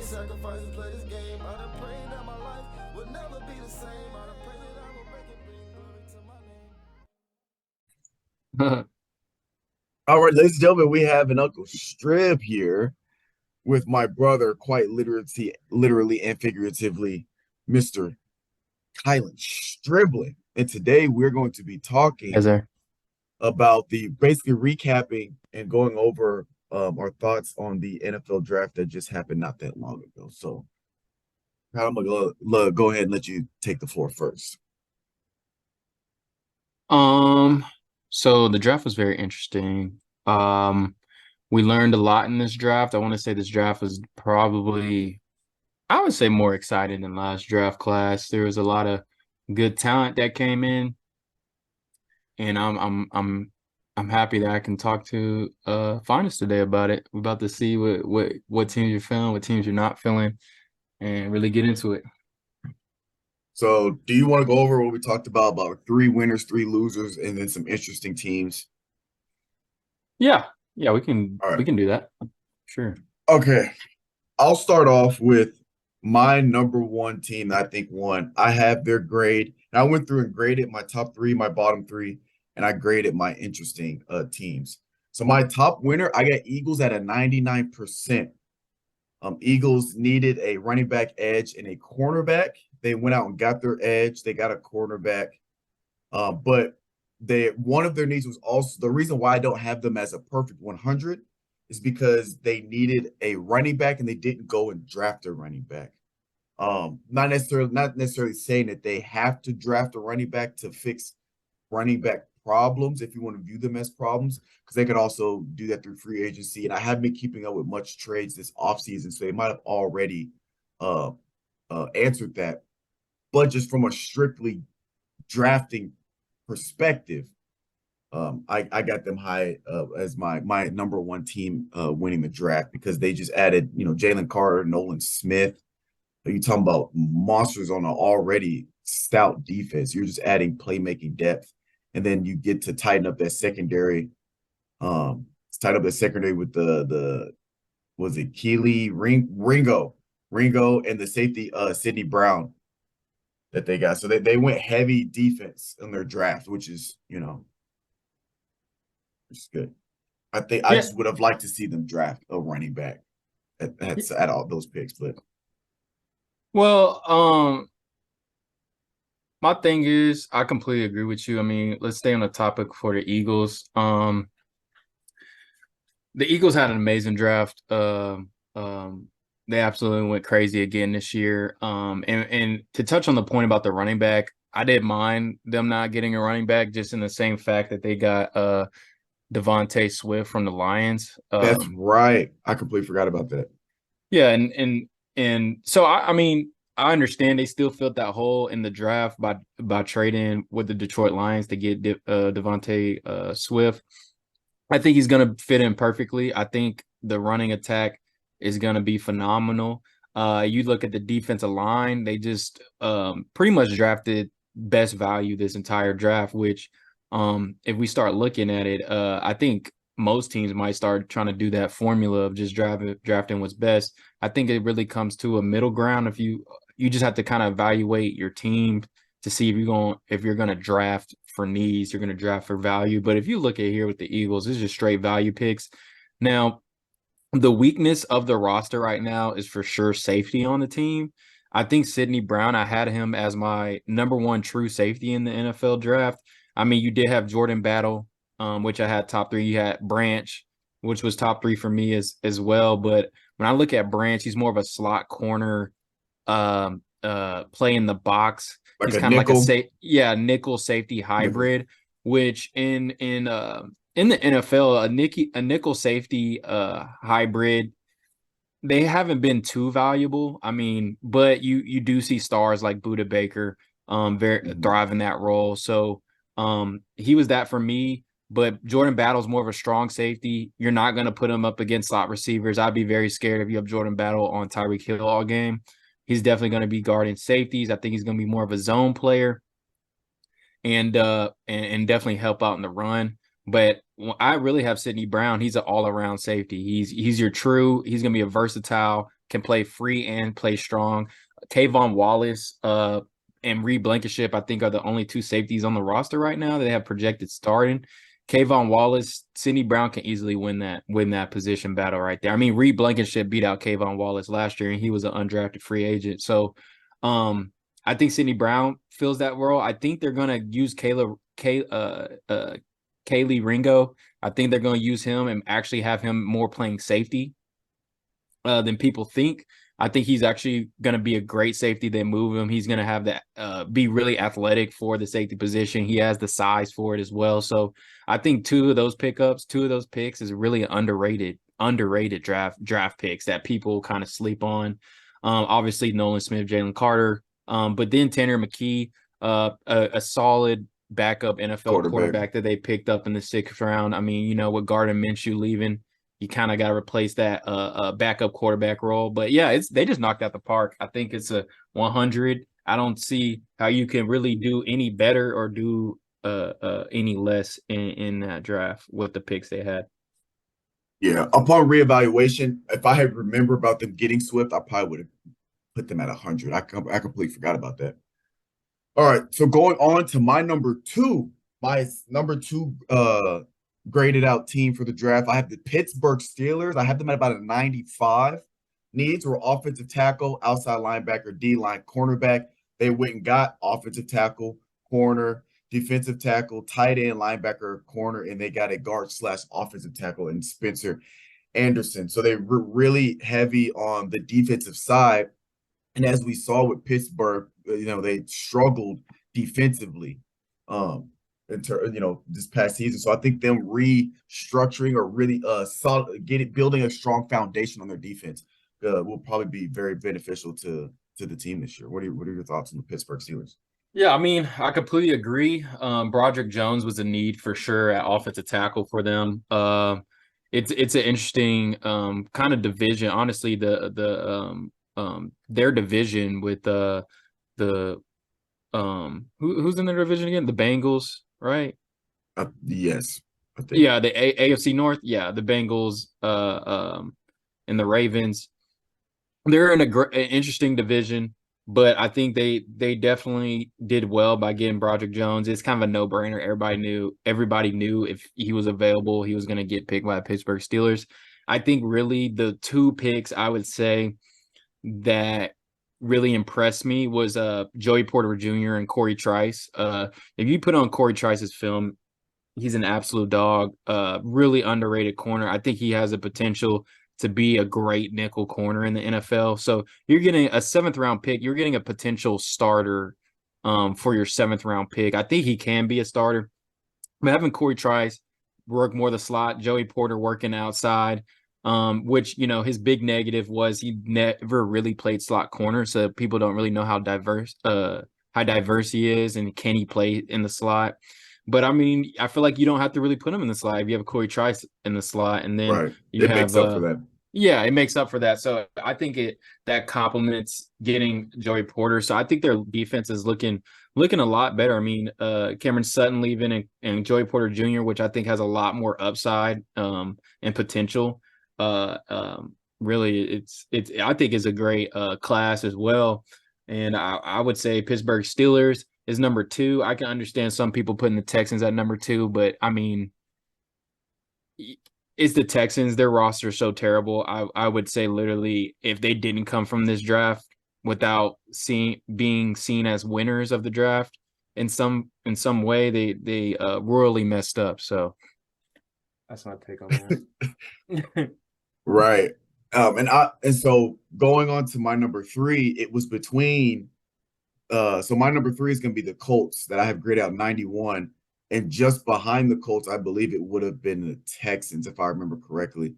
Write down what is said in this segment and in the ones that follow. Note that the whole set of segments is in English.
sacrifices, play this game. I done prayed that my life would never be the same. I done prayed that I will make it bring glory to my name. All right, ladies and gentlemen, we have an Uncle Strib here with my brother, quite literally and figuratively, Mr. Kylan Stribling. And today we're going to be Yes, talking sir. about the basically recapping and going over our thoughts on the NFL draft that just happened not that long ago. So I'm gonna go ahead and let you take the floor first. Um, so the draft was very interesting. We learned a lot in this draft. I want to say this draft was probably, I would say, more exciting than last draft class. There was a lot of good talent that came in, and I'm happy that I can talk to Finis today about it. We're about to see what teams you're feeling, what teams you're not feeling, and really get into it. So do you want to go over what we talked about three winners, three losers, and then some interesting teams? Yeah, yeah, we can All right. we can do that. Sure. Okay. I'll start off with my number one team that I think won. I have their grade. And I went through and graded my top three, my bottom three, and I graded my interesting teams. So my top winner, I got Eagles at a 99%. Eagles needed a running back edge and a cornerback. They went out and got their edge. They got a cornerback. But one of their needs was also the reason why I don't have them as a perfect 100 is because they needed a running back and they didn't go and draft a running back. Not necessarily saying that they have to draft a running back to fix running back problems if you want to view them as problems, because they could also do that through free agency. And I haven't been keeping up with much trades this offseason, so they might have already uh, answered that. But just from a strictly drafting perspective, I got them high as my number one team winning the draft because they just added, Jalen Carter, Nolan Smith. You talking about monsters on an already stout defense. You're just adding playmaking depth, and then you get to tighten up that secondary. Tighten up the secondary with the was it Ringo, and the safety Sidney Brown that they got. So they went heavy defense in their draft, which is good. I think I Yeah. just would have liked to see them draft a running back at all those picks, but Well, my thing is, I completely agree with you. I mean, let's stay on the topic for the Eagles. The Eagles had an amazing draft. They absolutely went crazy again this year. And to touch on the point about the running back, I didn't mind them not getting a running back, just in the same fact that they got Devontae Swift from the Lions. that's right. I completely forgot about that. Yeah, and so I mean, I understand they still filled that hole in the draft by trading with the Detroit Lions to get Devontae Swift. I think he's going to fit in perfectly. I think the running attack is going to be phenomenal. You look at the defensive line; they just pretty much drafted best value this entire draft. Which, if we start looking at it, I think most teams might start trying to do that formula of just drafting what's best. I think it really comes to a middle ground. If you just have to kind of evaluate your team to see if you're going to draft for needs, you're going to draft for value. But if you look at here with the Eagles, it's just straight value picks. Now, the weakness of the roster right now is for sure safety on the team. I think Sidney Brown, I had him as my number one true safety in the NFL draft. I mean, you did have Jordan Battle, which I had top three. You had Branch, which was top three for me as well. But when I look at Branch, he's more of a slot corner, play in the box. Like He's a kind of like nickel. nickel safety Nickel. hybrid, which in the NFL, a nickel safety hybrid, they haven't been too valuable. I mean, but you do see stars like Buda Baker very thrive in that role. So he was that for me. But Jordan Battle's more of a strong safety. You're not going to put him up against slot receivers. I'd be very scared if you have Jordan Battle on Tyreek Hill all game. He's definitely going to be guarding safeties. I think he's going to be more of a zone player and definitely help out in the run. But I really have Sidney Brown. He's an all-around safety. He's your true. He's going to be a versatile can play free and play strong. Kayvon Wallace and Reed Blankenship, I think, are the only two safeties on the roster right now that they have projected starting. Kayvon Wallace, Sidney Brown can easily win that position battle right there. I mean, Reed Blankenship beat out Kayvon Wallace last year, and he was an undrafted free agent. So I think Sidney Brown fills that role. I think they're gonna use Kaylee Ringo. I think they're gonna use him and actually have him more playing safety than people think. I think he's actually going to be a great safety. They move him. He's going to have that be really athletic for the safety position. He has the size for it as well. So I think two of those picks is really underrated draft picks that people kind of sleep on. Obviously Nolan Smith, Jalen Carter, but then Tanner McKee, a solid backup NFL quarterback that they picked up in the 6th round. I mean, with Gardner Minshew leaving, you kind of got to replace that backup quarterback role. But yeah, they just knocked out the park. I think it's a 100. I don't see how you can really do any better or do any less in that draft with the picks they had. Yeah, upon reevaluation, if I had remember about them getting Swift, I probably would have put them at 100. I completely forgot about that. All right, so going on to my number two graded out team for the draft. I have the Pittsburgh Steelers. I have them at about a 95. Needs were offensive tackle, outside linebacker, D-line, cornerback. They went and got offensive tackle, corner, defensive tackle, tight end, linebacker, corner, and they got a guard/offensive tackle in Spencer Anderson. So they were really heavy on the defensive side. And as we saw with Pittsburgh, they struggled defensively. This past season. So I think them restructuring or really building a strong foundation on their defense will probably be very beneficial to the team this year. What are your thoughts on the Pittsburgh Steelers? Yeah, I mean, I completely agree. Broderick Jones was a need for sure at offensive tackle for them. It's an interesting kind of division. Honestly, their division with who's in their division again? The Bengals, right? Yes, I think. Yeah, the AFC North. Yeah, the Bengals, and the Ravens. They're in an interesting division, but I think they definitely did well by getting Broderick Jones. It's kind of a no-brainer. Everybody knew if he was available, he was going to get picked by the Pittsburgh Steelers. I think really the two picks I would say that really impressed me was Joey Porter Jr. and Corey Trice. If you put on Corey Trice's film, he's an absolute dog. Really underrated corner. I think he has a potential to be a great nickel corner in the NFL. So you're getting a 7th round pick. You're getting a potential starter for your 7th round pick. I think he can be a starter. But having Corey Trice work more the slot, Joey Porter working outside, which, his big negative was he never really played slot corner. So people don't really know how diverse he is and can he play in the slot. But I mean, I feel like you don't have to really put him in the slot. If you have Corey Trice in the slot, and then it makes up for that. Yeah, it makes up for that. So I think that complements getting Joey Porter. So I think their defense is looking a lot better. I mean, Cameron Sutton leaving and Joey Porter Jr., which I think has a lot more upside and potential. Really, it's I think is a great class as well. And I would say Pittsburgh Steelers is number 2. I can understand some people putting the Texans at number 2, but I mean, it's the Texans. Their roster is so terrible. I would say literally if they didn't come from this draft without being seen as winners of the draft in some way, they royally messed up. So that's my take on that. Right. And so going on to my number 3, it was between so my number 3 is going to be the Colts that I have graded out 91. And just behind the Colts, I believe it would have been the Texans, if I remember correctly.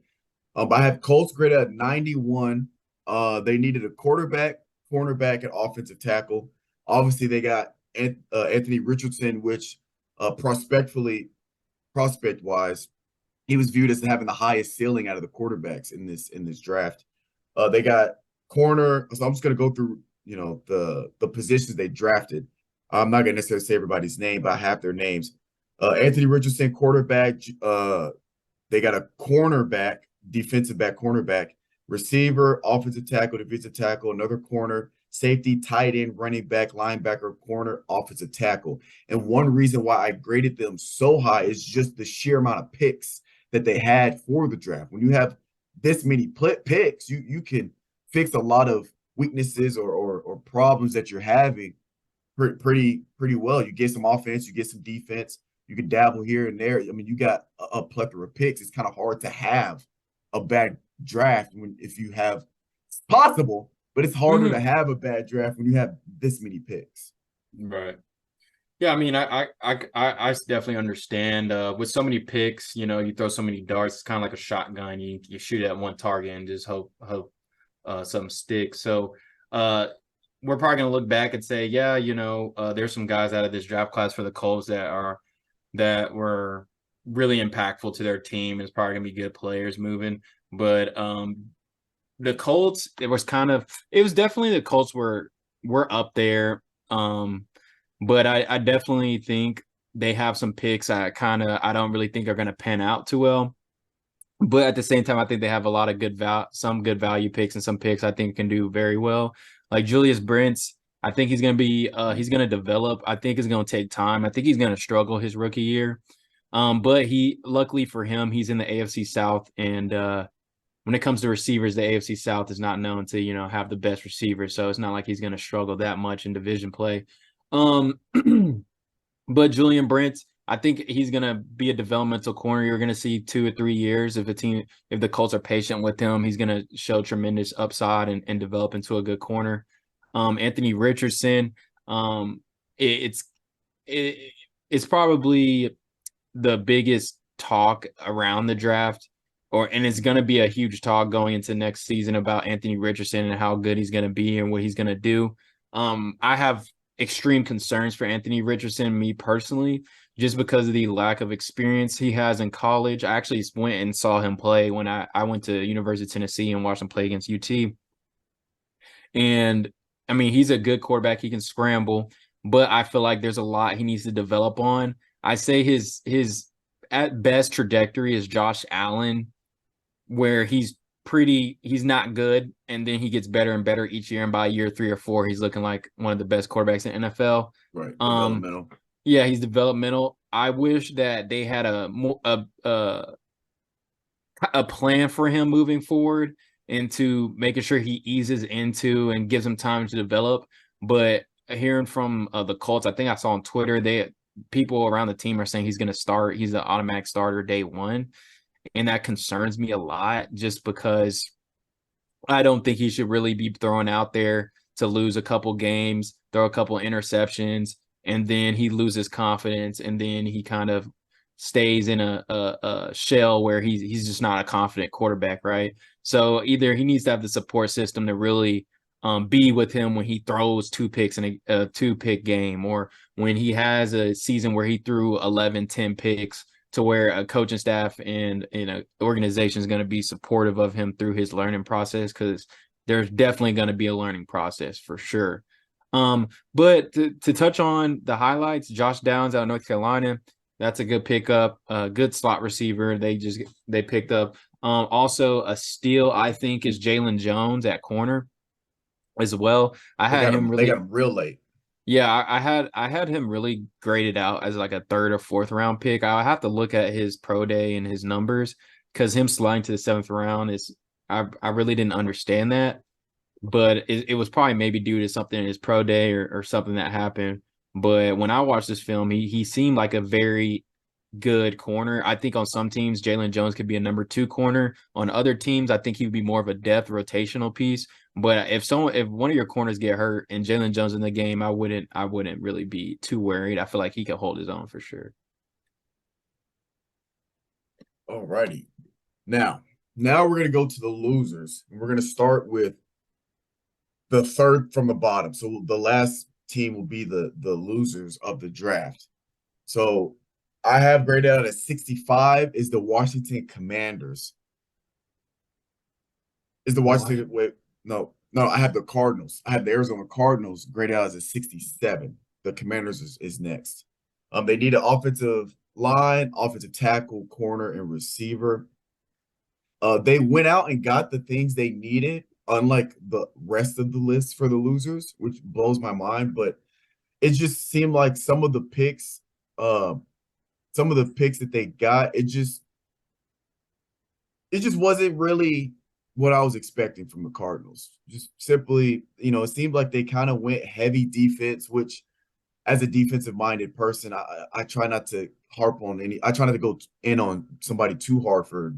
But I have Colts graded at 91. They needed a quarterback, cornerback, and offensive tackle. Obviously, they got Anthony Richardson, which prospect-wise, he was viewed as having the highest ceiling out of the quarterbacks in this draft. They got corner. So I'm just going to go through, the positions they drafted. I'm not going to necessarily say everybody's name, but I have their names. Anthony Richardson, quarterback. They got a cornerback, defensive back cornerback receiver, offensive tackle, defensive tackle, another corner, safety, tight end, running back, linebacker, corner, offensive tackle. And one reason why I graded them so high is just the sheer amount of picks that they had for the draft. When you have this many picks, you can fix a lot of weaknesses or problems that you're having pretty well. You get some offense, you get some defense, you can dabble here and there. I mean, you got a plethora of picks. It's kind of hard to have a bad draft when if you have it's possible, but it's harder to have a bad draft when you have this many picks. Right. Yeah, I mean, I definitely understand. With so many picks, you know, you throw so many darts. It's kind of like a shotgun. You shoot at one target and just hope something sticks. So, we're probably gonna look back and say, yeah, you know, there's some guys out of this draft class for the Colts that were really impactful to their team. It's probably gonna be good players moving, but the Colts, it was definitely the Colts were up there. But I definitely think they have some picks I don't really think are going to pan out too well. But at the same time, I think they have a lot of some good value picks and some picks I think can do very well. Like Julius Brents, I think he's going to be he's going to develop. I think it's going to take time. I think he's going to struggle his rookie year. But luckily for him, he's in the AFC South, and when it comes to receivers, the AFC South is not known to, you know, have the best receivers. So it's not like he's going to struggle that much in division play. But Julian Brent, I think he's going to be a developmental corner. You're going to see 2 or 3 years if the Colts are patient with him, he's going to show tremendous upside and develop into a good corner. Anthony Richardson, it's probably the biggest talk around the draft, and it's going to be a huge talk going into next season about Anthony Richardson and how good he's going to be and what he's going to do. I have extreme concerns for Anthony Richardson, me personally, just because of the lack of experience he has in college. I actually went and saw him play when I went to University of Tennessee and watched him play against UT. And I mean, he's a good quarterback. He can scramble, but I feel like there's a lot he needs to develop on. I say his at best trajectory is Josh Allen, where he's not good, and then he gets better and better each year, and by year 3 or 4 he's looking like one of the best quarterbacks in NFL. Right. Developmental. Yeah, he's developmental. I wish that they had a plan for him moving forward into making sure he eases into and gives him time to develop. But hearing from the Colts, I think I saw on Twitter, people around the team are saying he's going to start. He's the automatic starter day 1. And that concerns me a lot, just because I don't think he should really be thrown out there to lose a couple games, throw a couple interceptions, and then he loses confidence, and then he kind of stays in a shell where he's just not a confident quarterback, right? So either he needs to have the support system to really be with him when he throws 2 picks in a 2-pick game, or when he has a season where he threw 11, 10 picks, to where a coaching staff and organization is going to be supportive of him through his learning process, because there's definitely going to be a learning process for sure. But to touch on the highlights, Josh Downs out of North Carolina, that's a good pickup, a good slot receiver. They picked up. Also a steal, I think, is Jalen Jones at corner as well. They got him real late. Yeah, I had him really graded out as like a 3rd or 4th round pick. I have to look at his pro day and his numbers, because him sliding to the 7th round I really didn't understand that, but it was probably maybe due to something in his pro day or something that happened. But when I watched this film, he seemed like a very good corner. I think on some teams, Jalen Jones could be a number 2 corner. On other teams, I think he would be more of a depth rotational piece. But if one of your corners get hurt and Jalen Jones in the game, I wouldn't really be too worried. I feel like he could hold his own for sure. All righty. Now we're going to go to the losers. And we're going to start with the 3rd from the bottom. So the last team will be the losers of the draft. So I have graded out at 65 is the Washington Commanders. Is the Washington wait, no, I have the Cardinals. I have the Arizona Cardinals graded out as a 67. The Commanders is next. They need an offensive line, offensive tackle, corner, and receiver. They went out and got the things they needed, unlike the rest of the list for the losers, which blows my mind. But it just seemed like uh, some of the picks that they got, it just wasn't really what I was expecting from the Cardinals. Just simply, it seemed like they kind of went heavy defense, which as a defensive minded person, I try not to harp on I try not to go in on somebody too hard for,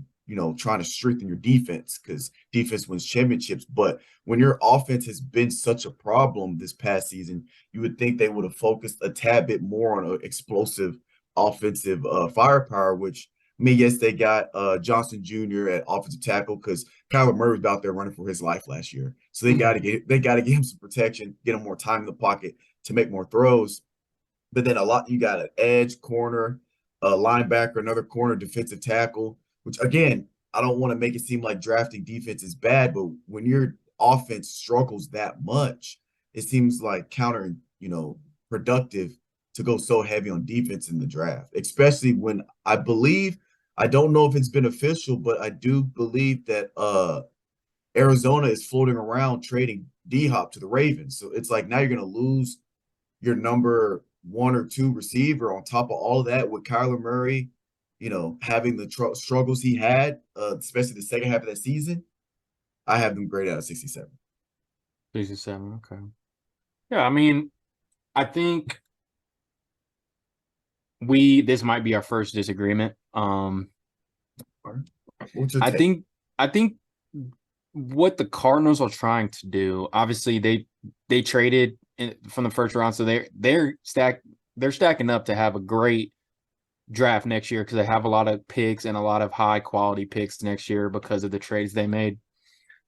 trying to strengthen your defense because defense wins championships. But when your offense has been such a problem this past season, you would think they would have focused a tad bit more on explosive offensive firepower, which I mean, yes, they got Johnson Jr. at offensive tackle because Kyler Murray was out there running for his life last year. So they got to get him some protection, get him more time in the pocket to make more throws. But then you got an edge, corner, a linebacker, another corner, defensive tackle, which again, I don't want to make it seem like drafting defense is bad, but when your offense struggles that much, it seems like productive to go so heavy on defense in the draft, especially when I don't know if it's been official, but I do believe that Arizona is floating around trading D-Hop to the Ravens. So it's like now you're going to lose your number one or two receiver on top of all of that with Kyler Murray, having the struggles he had, especially the second half of that season. I have them graded out at 67. 67, okay. Yeah, I mean, I think this might be our first disagreement. What's your I take? think what the Cardinals are trying to do, obviously they traded from the first round, so they're stacking up to have a great draft next year because they have a lot of picks and a lot of high quality picks next year because of the trades they made.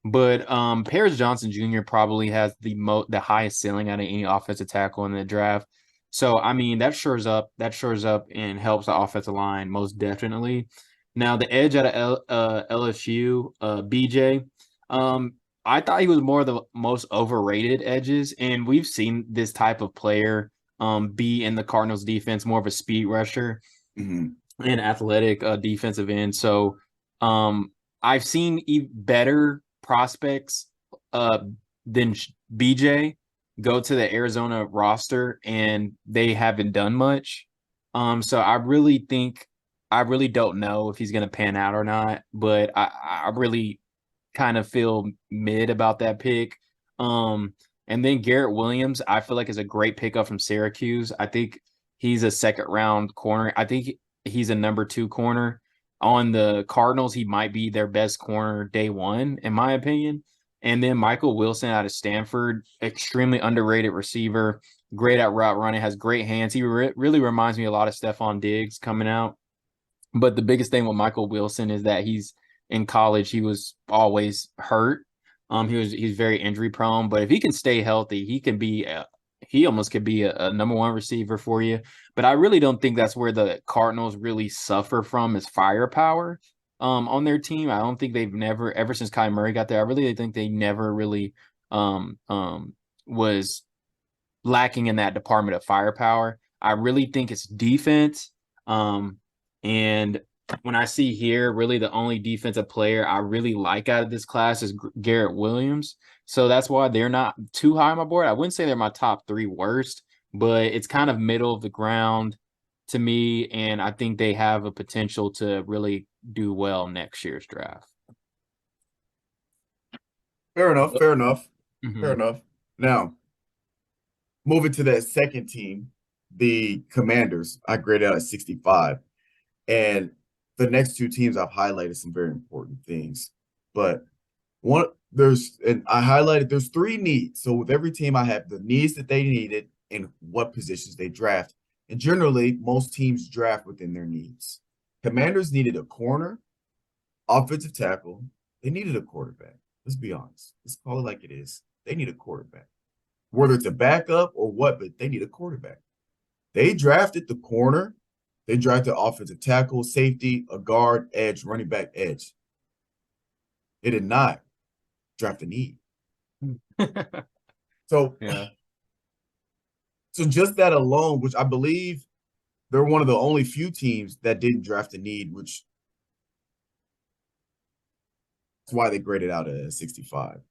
But Paris Johnson Jr. probably has the highest ceiling out of any offensive tackle in the draft. So I mean that shores up and helps the offensive line most definitely. Now the edge out of LSU, BJ, I thought he was more of the most overrated edges, and we've seen this type of player be in the Cardinals defense, more of a speed rusher Mm-hmm. and athletic defensive end. So I've seen better prospects than BJ go to the Arizona roster, and they haven't done much. So I really don't know if he's going to pan out or not, but I really kind of feel mid about that pick. And then Garrett Williams, I feel like is a great pickup from Syracuse. I think he's a second round corner. I think he's a number 2 corner. On the Cardinals, he might be their best corner day one, in my opinion. And then Michael Wilson out of Stanford, extremely underrated receiver, great at route running, has great hands. He really reminds me a lot of Stephon Diggs coming out. But the biggest thing with Michael Wilson is that he's in college, he was always hurt. He's very injury prone, but if he can stay healthy, he almost could be a number 1 receiver for you. But I really don't think that's where the Cardinals really suffer from is firepower on their team. I don't think they've never, ever since Kyler Murray got there, I really think they never really was lacking in that department of firepower. I really think it's defense. And when I see here, really the only defensive player I really like out of this class is Garrett Williams. So that's why they're not too high on my board. I wouldn't say they're my top 3 worst, but it's kind of middle of the ground to me. And I think they have a potential to really do well next year's draft. Fair enough. Fair enough. Mm-hmm. Fair enough. Now, moving to that second team, the Commanders, I graded out at 65. And the next 2 teams I've highlighted some very important things. But there's 3 needs. So with every team, I have the needs that they needed and what positions they draft. And generally, most teams draft within their needs. Commanders needed a corner, offensive tackle. They needed a quarterback. Let's be honest. Let's call it like it is. They need a quarterback. Whether it's a backup or what, but they need a quarterback. They drafted the corner. They drafted offensive tackle, safety, a guard, edge, running back, edge. They did not draft a need. So, yeah. So just that alone, which I believe they're one of the only few teams that didn't draft a need, which That's why they graded out a 65.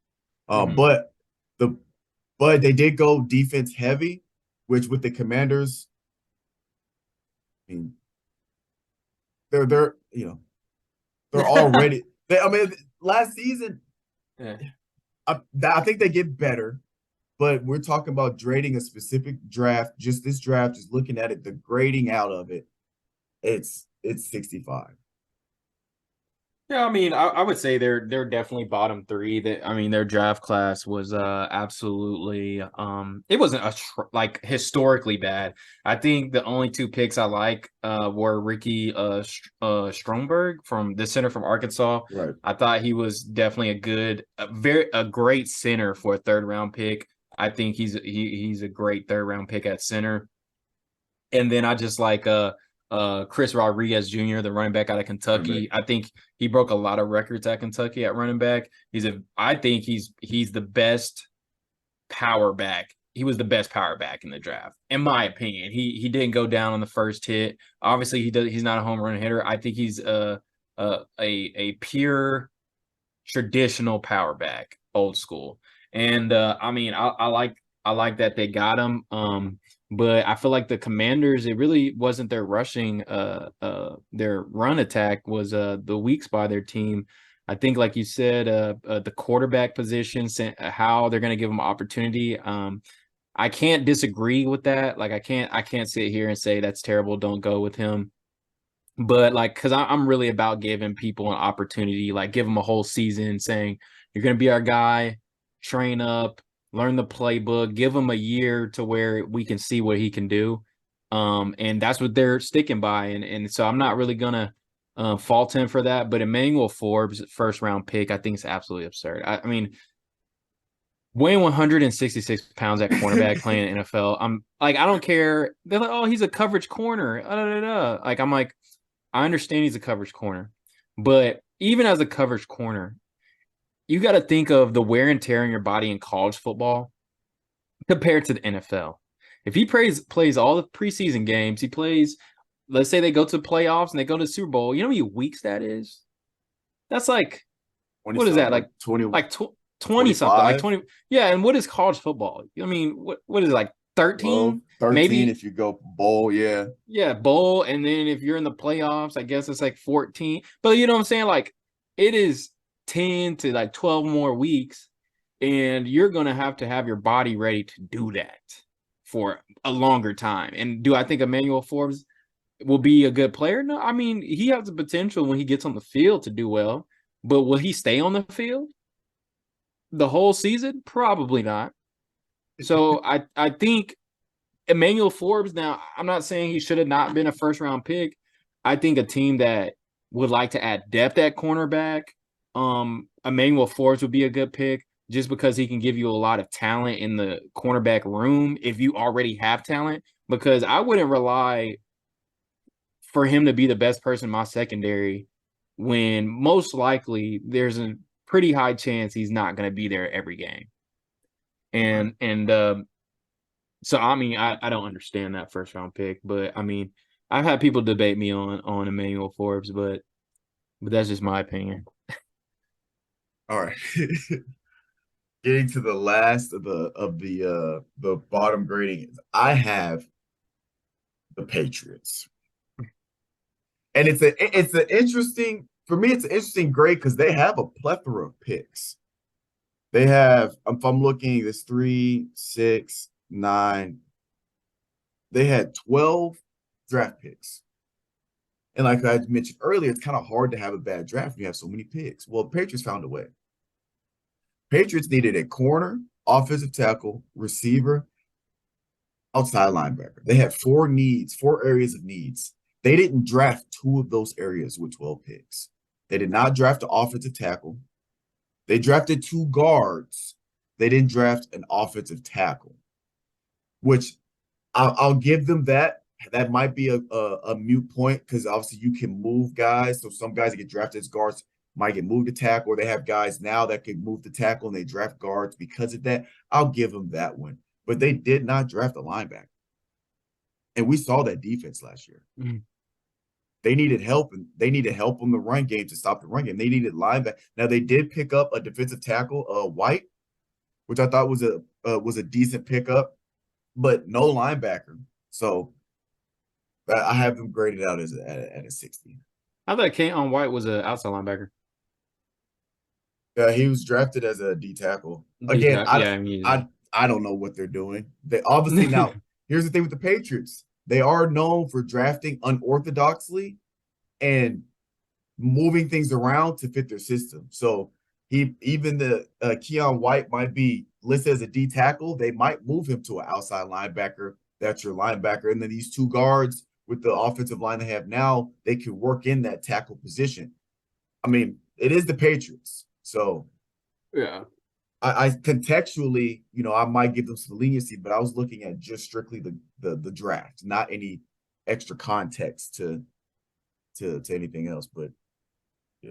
Mhm. But the but they did go defense heavy, which with the Commanders, I mean, they're they're already. I mean, last season, Yeah. I think they get better, but we're talking about grading a specific draft. Just this draft, just looking at it, the grading out of it, it's 65. Yeah, I mean, I would say they're definitely bottom three. That I mean, their draft class was absolutely it wasn't like historically bad. I think the only two picks I like were Ricky Stromberg from the center from Arkansas. Right. I thought he was definitely a great center for a third round pick. I think he's a great third round pick at center. And then I just like Chris Rodriguez Jr., the running back out of Kentucky. I think he broke a lot of records at Kentucky at running back. I think he's the best power back. He was the best power back in the draft, in my opinion. He didn't go down on the first hit. Obviously, he's not a home run hitter. I think he's a pure traditional power back, old school. And I mean, I like that they got him. But I feel like the Commanders, it really wasn't their rushing, their run attack was the weak spot of their team. I think, like you said, the quarterback position, how they're going to give them opportunity. I can't disagree with that. Like I can't sit here and say that's terrible. Don't go with him. But like, because I'm really about giving people an opportunity, like give them a whole season, saying you're going to be our guy, train up, learn the playbook, give him a year to where we can see what he can do. And that's what they're sticking by. And so I'm not really gonna fault him for that. But Emmanuel Forbes, first round pick, I think is absolutely absurd. I mean, weighing 166 pounds at cornerback playing in NFL, I'm like, I don't care. They're like, oh, he's a coverage corner. Like, I'm like, I understand he's a coverage corner, but even as a coverage corner, you got to think of the wear and tear in your body in college football compared to the NFL. If he plays all the preseason games, he plays, let's say they go to playoffs and they go to the Super Bowl, you know how many weeks that is? That's like, 20 what is that? something, 20, Like 20 something, like 25, 20. Yeah. And what is college football? I mean, what is it, like 12, 13? 13 Maybe. if you go bowl, yeah. Yeah. Bowl. And then if you're in the playoffs, I guess it's like 14. But you know what I'm saying? Like it is 10 to like 12 more weeks. And you're going to have your body ready to do that for a longer time. And do I think Emmanuel Forbes will be a good player? No, I mean, he has the potential when he gets on the field to do well, but will he stay on the field the whole season? Probably not. So I think Emmanuel Forbes, now I'm not saying he should have not been a first round pick. I think a team that would like to add depth at cornerback, Emmanuel Forbes would be a good pick just because he can give you a lot of talent in the cornerback room if you already have talent. Because I wouldn't rely for him to be the best person in my secondary when most likely there's a pretty high chance he's not going to be there every game. And so I mean I don't understand that first round pick, but I mean I've had people debate me on Emmanuel Forbes, but that's just my opinion. All right. Getting to the last of the bottom grading, I have the Patriots. And it's an interesting, for me, it's an interesting grade because they have a plethora of picks. They have, if I'm looking, this 3, 6, 9, they had 12 draft picks. And like I mentioned earlier, it's kind of hard to have a bad draft when you have so many picks. Well, Patriots found a way. Patriots needed a corner, offensive tackle, receiver, outside linebacker. They had four areas of needs. They didn't draft two of those areas with 12 picks. They did not draft an offensive tackle. They drafted two guards. They didn't draft an offensive tackle, which I'll give them that. That might be a mute point because obviously you can move guys. So some guys that get drafted as guards might get moved to tackle, or they have guys now that can move to tackle and they draft guards because of that. I'll give them that one. But they did not draft a linebacker. And we saw that defense last year. Mm. they needed help, and they needed help on the run game to stop the run game. They needed linebacker. Now they did pick up a defensive tackle, White, which I thought was a decent pickup, but no linebacker. So I have them graded out as at a 60. I thought Keon White was an outside linebacker. He was drafted as a D tackle. Again, Yeah, I mean, I don't know what they're doing. They obviously now here's the thing with the Patriots. They are known for drafting unorthodoxly and moving things around to fit their system. So even the Keon White might be listed as a D tackle. They might move him to an outside linebacker. That's your linebacker. And then these two guards with the offensive line they have now, they can work in that tackle position. I mean, it is the Patriots. So yeah. I contextually, I might give them some leniency, but I was looking at just strictly the draft, not any extra context to anything else. But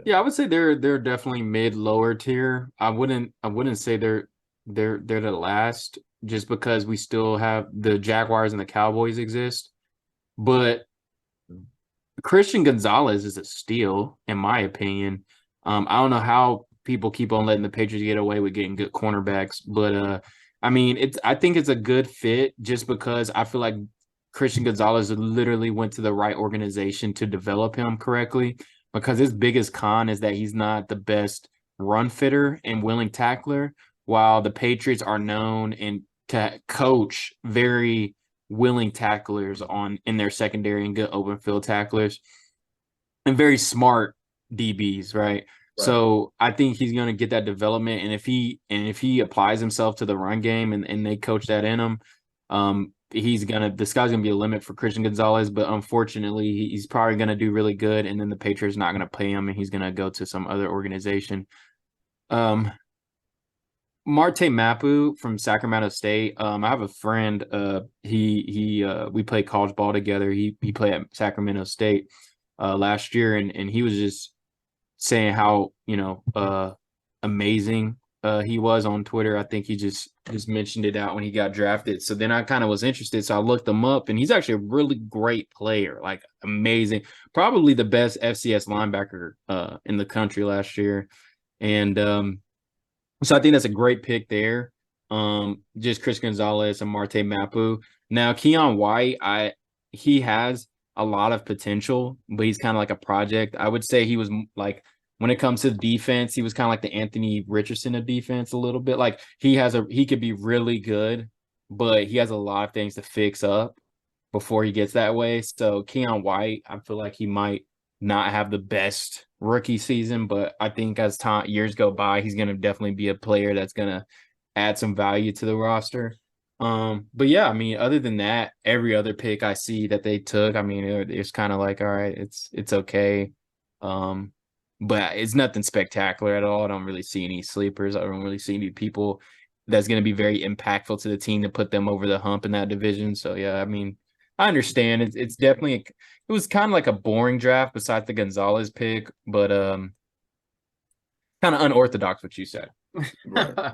yeah, I would say they're definitely mid lower tier. I wouldn't say they're the last, just because we still have the Jaguars and the Cowboys exist. But Christian Gonzalez is a steal, in my opinion. I don't know how people keep on letting the Patriots get away with getting good cornerbacks, but I mean, I think it's a good fit, just because I feel like Christian Gonzalez literally went to the right organization to develop him correctly, because his biggest con is that he's not the best run fitter and willing tackler, while the Patriots are known and to coach very willing tacklers in their secondary and good open field tacklers and very smart DBs, right? So I think he's going to get that development, and if he applies himself to the run game and they coach that in him, the sky's gonna be a limit for Christian Gonzalez. But unfortunately, he's probably gonna do really good, and then the Patriots not gonna pay him, and he's gonna go to some other organization. Marte Mapu from Sacramento State. I have a friend. We played college ball together. He played at Sacramento State last year, and he was just saying how amazing he was on Twitter. I think he just mentioned it out when he got drafted. So then I kind of was interested. So I looked him up, and he's actually a really great player, like amazing, probably the best FCS linebacker in the country last year. And so I think that's a great pick there. Just Chris Gonzalez and Marte Mapu. Now Keon White, he has a lot of potential, but he's kind of like a project. I would say he was like, when it comes to defense, he was kind of like the Anthony Richardson of defense a little bit. Like he could be really good, but he has a lot of things to fix up before he gets that way. So Keon White, I feel like he might not have the best rookie season, but I think as years go by, he's going to definitely be a player that's going to add some value to the roster. But yeah, I mean, other than that, every other pick I see that they took, I mean, it's kind of like, all right, it's okay. But it's nothing spectacular at all. I don't really see any sleepers. I don't really see any people that's going to be very impactful to the team to put them over the hump in that division. So yeah, I mean, I understand. It's definitely it was kind of like a boring draft besides the Gonzalez pick, but kind of unorthodox what you said. Right.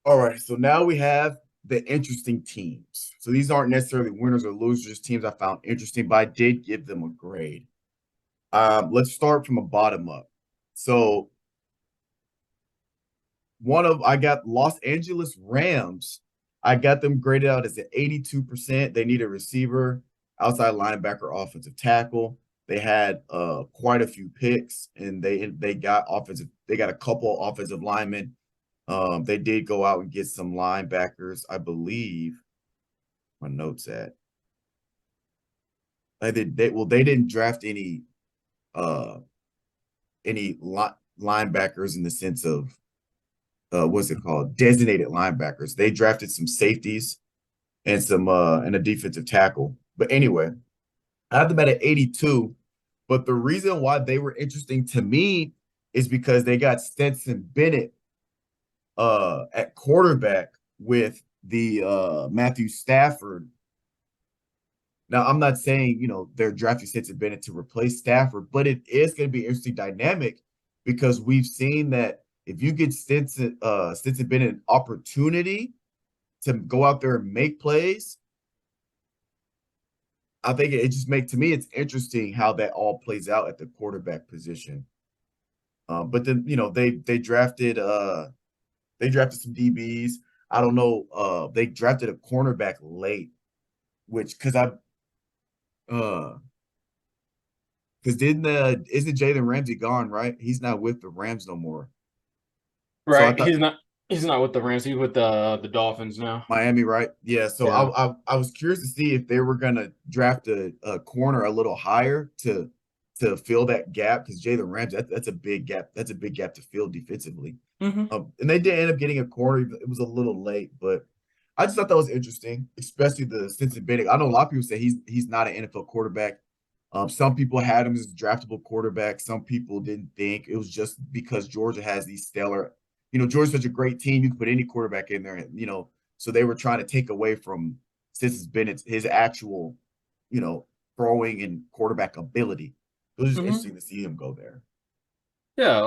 All right, so now we have the interesting teams. So these aren't necessarily winners or losers, just teams I found interesting, but I did give them a grade. Let's start from a bottom up. So I got Los Angeles Rams. I got them graded out as an 82%. They need a receiver, outside linebacker, offensive tackle. They had quite a few picks, and they got a couple offensive linemen. They did go out and get some linebackers, I believe. My notes at. They didn't draft any linebackers in the sense of what's it called? Designated linebackers. They drafted some safeties and and a defensive tackle. But anyway, I have them at an 82. But the reason why they were interesting to me is because they got Stetson Bennett at quarterback with the Matthew Stafford. Now, I'm not saying, they're drafting Stetson Bennett to replace Stafford, but it is going to be an interesting dynamic because we've seen that if you get Stetson Bennett an opportunity to go out there and make plays, I think it just to me, it's interesting how that all plays out at the quarterback position. But then, they drafted some DBs. I don't know. They drafted a cornerback late, which uh because didn't isn't Jalen Ramsey gone, right? He's not with the Rams no more. So I Right. thought He's not with the Rams. He's with the Dolphins now. Miami, right? Yeah. So Yeah. I was curious to see if they were gonna draft a corner a little higher to fill that gap because Jalen Ramsey, that's a big gap. That's a big gap to fill defensively. Hmm. And they did end up getting a corner. It was a little late, but I just thought that was interesting, especially the Stetson Bennett. I know a lot of people say he's not an NFL quarterback. Some people had him as a draftable quarterback. Some people didn't think it was just because Georgia has these stellar. Georgia's such a great team. You can put any quarterback in there, and so they were trying to take away from Stetson Bennett's his actual, throwing and quarterback ability. It was just Hmm. interesting to see him go there. Yeah.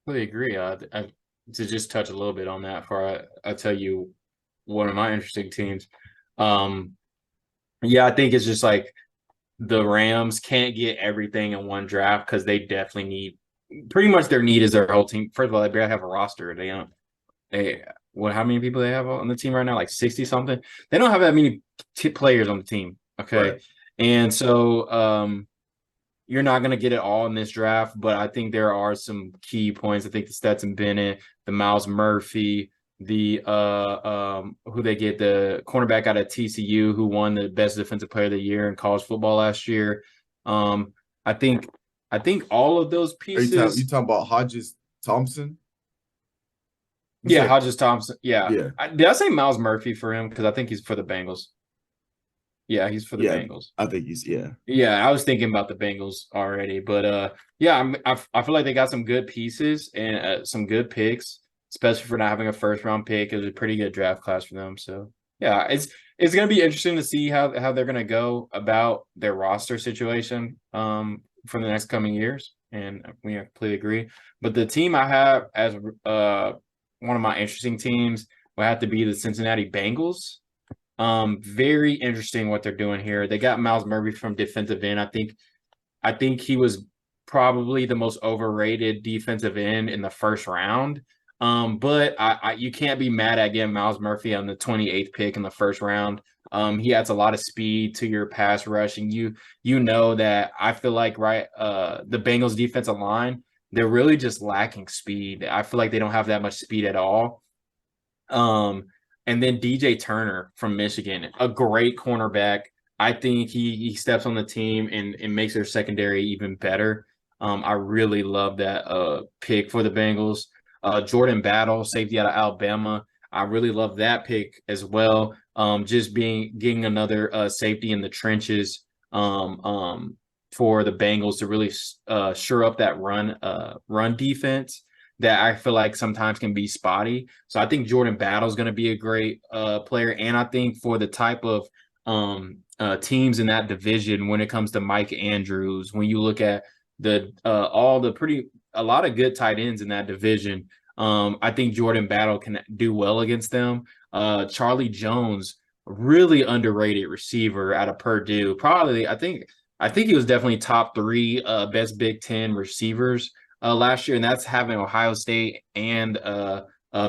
Really agree. To just touch a little bit on that before I tell you one of my interesting teams. Um, yeah, I think it's just like the Rams can't get everything in one draft because they definitely need pretty much their need is their whole team. First of all, they barely have a roster. They don't. They what? How many people they have on the team right now? Like 60 something. They don't have that many players on the team. Okay, Right. and so you're not going to get it all in this draft, but I think there are some key points. I think the Stetson Bennett, the Miles Murphy, the who they get the cornerback out of TCU who won the best defensive player of the year in college football last year. Um, I think all of those Are you pieces. talking about Hodges Thompson? You Yeah, said Hodges Thompson. Yeah, yeah, did I say Miles Murphy for him? Because I think he's for the Bengals. Yeah, he's for the yeah. Bengals. I think he's yeah. Yeah, I was thinking about the Bengals already, but yeah, I feel like they got some good pieces and some good picks, especially for not having a first round pick. It was a pretty good draft class for them. So yeah, it's gonna be interesting to see how they're gonna go about their roster situation for the next coming years, and we completely agree. But the team I have as one of my interesting teams will have to be the Cincinnati Bengals. Very interesting what they're doing here. They got Miles Murphy from defensive end. I think he was probably the most overrated defensive end in the first round. But you can't be mad at getting Miles Murphy on the 28th pick in the first round. He adds a lot of speed to your pass rush, and you know that I feel like the Bengals defensive line, they're really just lacking speed. I feel like they don't have that much speed at all. Um, and then DJ Turner from Michigan, a great cornerback. I think he steps on the team and makes their secondary even better. I really love that pick for the Bengals. Jordan Battle, safety out of Alabama. I really love that pick as well. Just getting another safety in the trenches for the Bengals to really shore up that run defense that I feel like sometimes can be spotty. So I think Jordan Battle is going to be a great player, and I think for the type of teams in that division, when it comes to Mike Andrews, when you look at a lot of good tight ends in that division, I think Jordan Battle can do well against them. Charlie Jones, really underrated receiver out of Purdue, probably I think he was definitely top three best Big Ten receivers last year, and that's having Ohio State and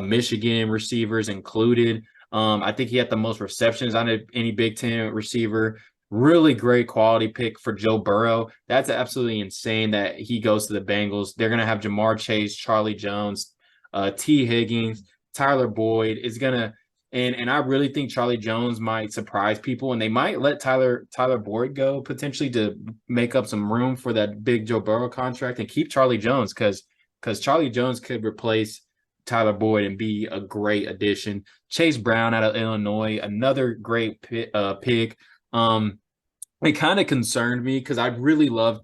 Michigan receivers included. I think he had the most receptions on any Big Ten receiver. Really great quality pick for Joe Burrow. That's absolutely insane that he goes to the Bengals. They're going to have Jamar Chase, Charlie Jones, T. Higgins, Tyler Boyd is going to and I really think Charlie Jones might surprise people, and they might let Tyler Boyd go potentially to make up some room for that big Joe Burrow contract and keep Charlie Jones because Charlie Jones could replace Tyler Boyd and be a great addition. Chase Brown out of Illinois, another great pick. It kind of concerned me because I really loved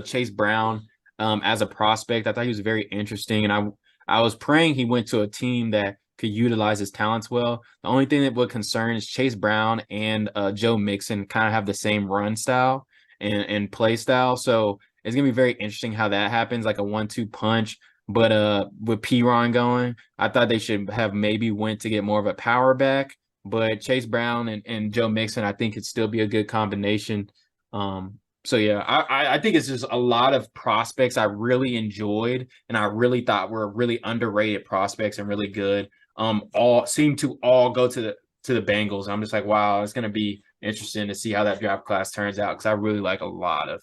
Chase Brown as a prospect. I thought he was very interesting, and I was praying he went to a team that could utilize his talents well. The only thing that would concern is Chase Brown and Joe Mixon kind of have the same run style and play style. So it's gonna be very interesting how that happens, like a 1-2 punch. But with Piron going, I thought they should have maybe went to get more of a power back. but Chase Brown and Joe Mixon, I think, could still be a good combination. So yeah, I think it's just a lot of prospects I really enjoyed and I really thought were really underrated prospects and really good. All seem to all go to the Bengals. I'm just like, wow, it's gonna be interesting to see how that draft class turns out because I really like a lot of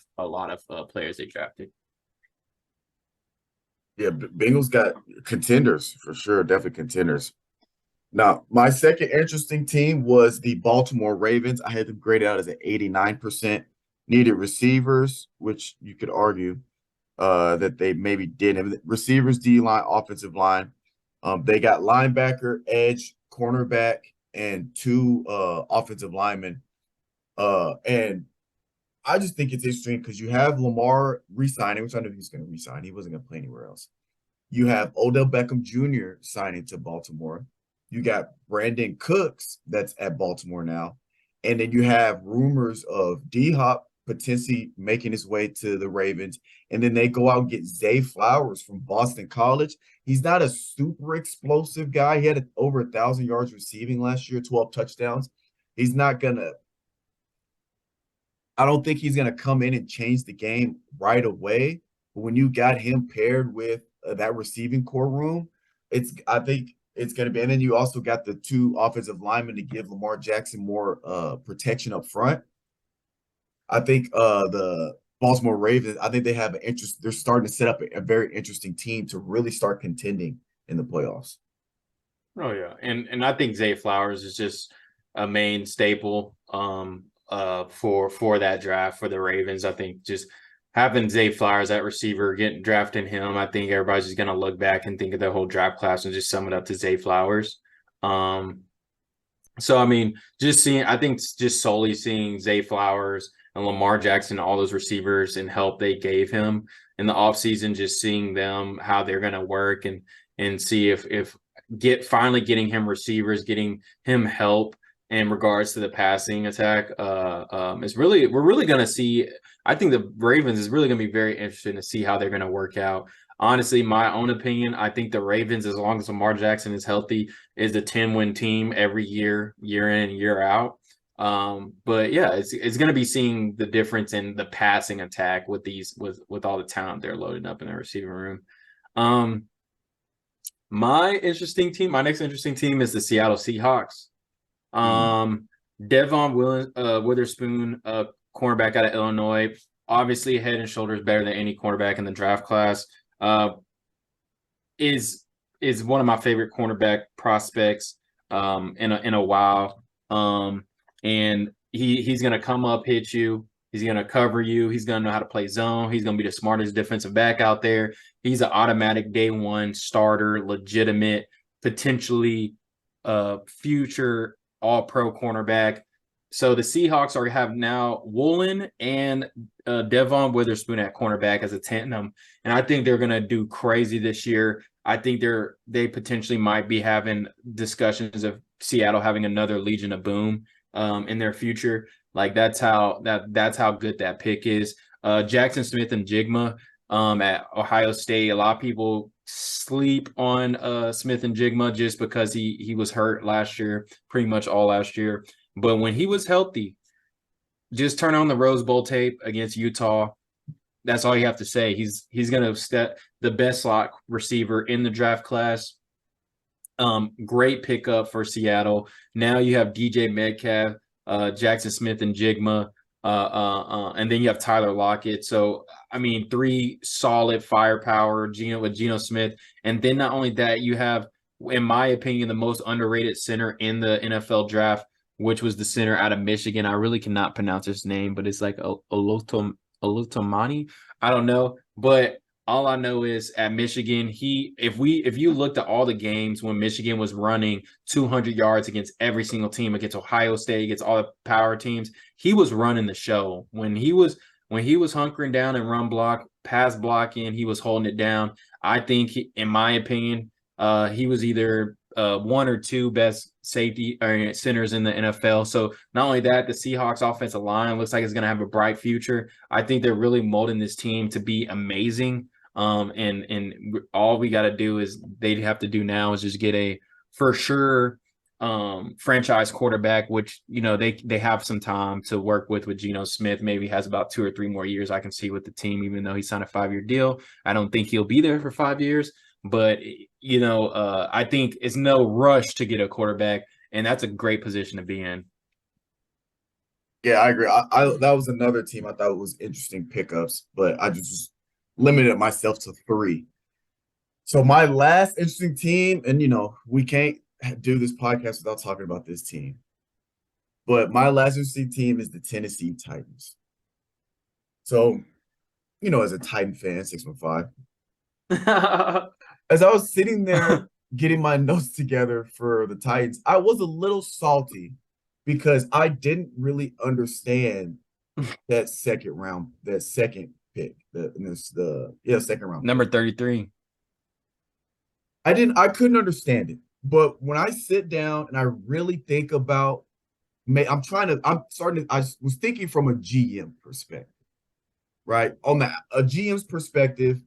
players they drafted. Yeah, Bengals got contenders for sure, definitely contenders. Now, my second interesting team was the Baltimore Ravens. I had them graded out as an 89%. Needed receivers, which you could argue that they maybe didn't. Receivers, D line, offensive line. They got linebacker, edge, cornerback, and two offensive linemen. And I just think it's interesting because you have Lamar re-signing, which I knew he was going to re-sign. He wasn't going to play anywhere else. You have Odell Beckham Jr. signing to Baltimore. You got Brandon Cooks that's at Baltimore now. And then you have rumors of D-Hop potentially making his way to the Ravens. And then they go out and get Zay Flowers from Boston College. He's not a super explosive guy. He had over 1,000 yards receiving last year, 12 touchdowns. He's not going to I don't think he's going to come in and change the game right away. But when you got him paired with that receiving core room, I think it's going to be. And then you also got the two offensive linemen to give Lamar Jackson more protection up front. I think the Baltimore Ravens, I think they have an interest. They're starting to set up a very interesting team to really start contending in the playoffs. Oh yeah, and I think Zay Flowers is just a main staple. For that draft for the Ravens. I think just having Zay Flowers at receiver, drafting him, I think everybody's just gonna look back and think of the whole draft class and just sum it up to Zay Flowers. So I mean, I think just solely seeing Zay Flowers and Lamar Jackson, all those receivers and help they gave him in the offseason, just seeing them how they're gonna work and see if finally getting him receivers, getting him help in regards to the passing attack we're really going to see. I think the Ravens is really going to be very interesting to see how they're going to work out. Honestly, my own opinion, I think the Ravens, as long as Lamar Jackson is healthy, is a 10-win team every year in, year out. But yeah, it's going to be seeing the difference in the passing attack with all the talent they're loading up in the receiving room. My next interesting team is the Seattle Seahawks. Devon Witherspoon, cornerback out of Illinois, obviously head and shoulders better than any cornerback in the draft class. Is one of my favorite cornerback prospects in a while. And he's gonna come up, hit you. He's gonna cover you. He's gonna know how to play zone. He's gonna be the smartest defensive back out there. He's an automatic day one starter, legitimate, potentially future all-pro cornerback. So the Seahawks have now Woolen and Devon Witherspoon at cornerback as a tandem, and I think they're going to do crazy this year. I think they potentially might be having discussions of Seattle having another Legion of Boom in their future. Like that's how good that pick is. Jackson Smith and Jigma at Ohio State. A lot of people sleep on Smith and Jigma just because he was hurt last year, pretty much all last year. But when he was healthy, just turn on the Rose Bowl tape against Utah. That's all you have to say. He's going to step the best slot receiver in the draft class. Great pickup for Seattle. Now you have DJ Metcalf, Jackson Smith and Jigma, and then you have Tyler Lockett. So, I mean, three solid firepower, with Geno Smith. And then not only that, you have, in my opinion, the most underrated center in the NFL draft, which was the center out of Michigan. I really cannot pronounce his name, but it's like Olutomani. I don't know. But all I know is at Michigan, if you looked at all the games when Michigan was running 200 yards against every single team, against Ohio State, against all the power teams, he was running the show. When he was hunkering down and run block, pass blocking, he was holding it down. I think, in my opinion, he was either one or two best safety or centers in the NFL. So not only that, the Seahawks offensive line looks like it's going to have a bright future. I think they're really molding this team to be amazing. And all we got to do is they'd have to do now is just get a for sure franchise quarterback, which they have some time to work with Geno Smith. Maybe has about 2 or 3 more years I can see with the team, even though he signed a 5-year deal. I don't think he'll be there for 5 years, but I think it's no rush to get a quarterback, and that's a great position to be in. Yeah, I agree. I that was another team I thought was interesting pickups, but I just limited myself to 3. So my last interesting team, and we can't do this podcast without talking about this team. But my last interesting team is the Tennessee Titans. So, as a Titan fan, 615, as I was sitting there getting my notes together for the Titans, I was a little salty because I didn't really understand that second pick, second round Number pick. 33. I couldn't understand it. But when I sit down and I really think about, I was thinking from a GM perspective, right? On a GM's perspective,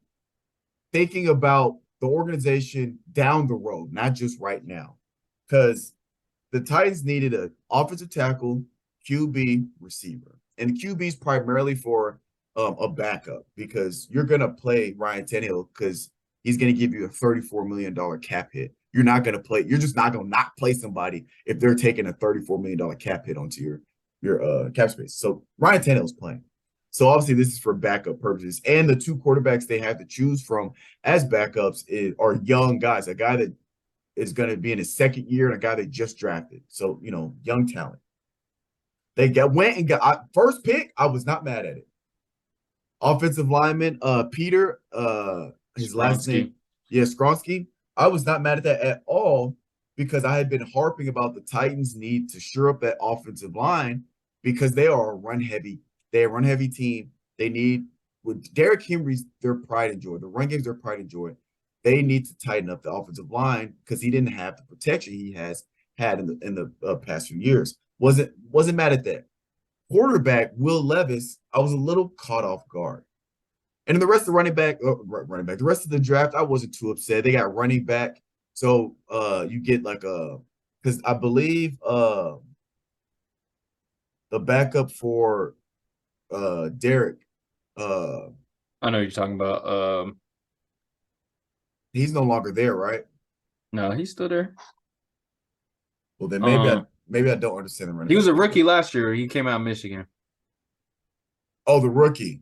thinking about the organization down the road, not just right now. Because the Titans needed an offensive tackle, QB, receiver. And QB is primarily for a backup because you're going to play Ryan Tannehill because he's going to give you a $34 million cap hit. You're just not going to not play somebody if they're taking a $34 million cap hit onto your cap space. So Ryan Tannehill's playing. So obviously this is for backup purposes. And the 2 quarterbacks they have to choose from as backups are young guys, a guy that is going to be in his second year and a guy they just drafted. So, young talent. They went and got first pick. I was not mad at it. Offensive lineman, Peter, his last name, Skronsky. I was not mad at that at all because I had been harping about the Titans' need to shore up that offensive line because they are a run-heavy team. They need with Derrick Henry's their pride and joy. The run game's their pride and joy. They need to tighten up the offensive line because he didn't have the protection he has had in the past few years. Wasn't mad at that. Quarterback Will Levis, I was a little caught off guard. And then the rest of the the rest of the draft, I wasn't too upset. They got running back. So you get because I believe the backup for Derek. I know you're talking about. He's no longer there, right? No, he's still there. Well, then maybe I don't understand the running. He was a rookie last year. He came out of Michigan. Oh, the rookie.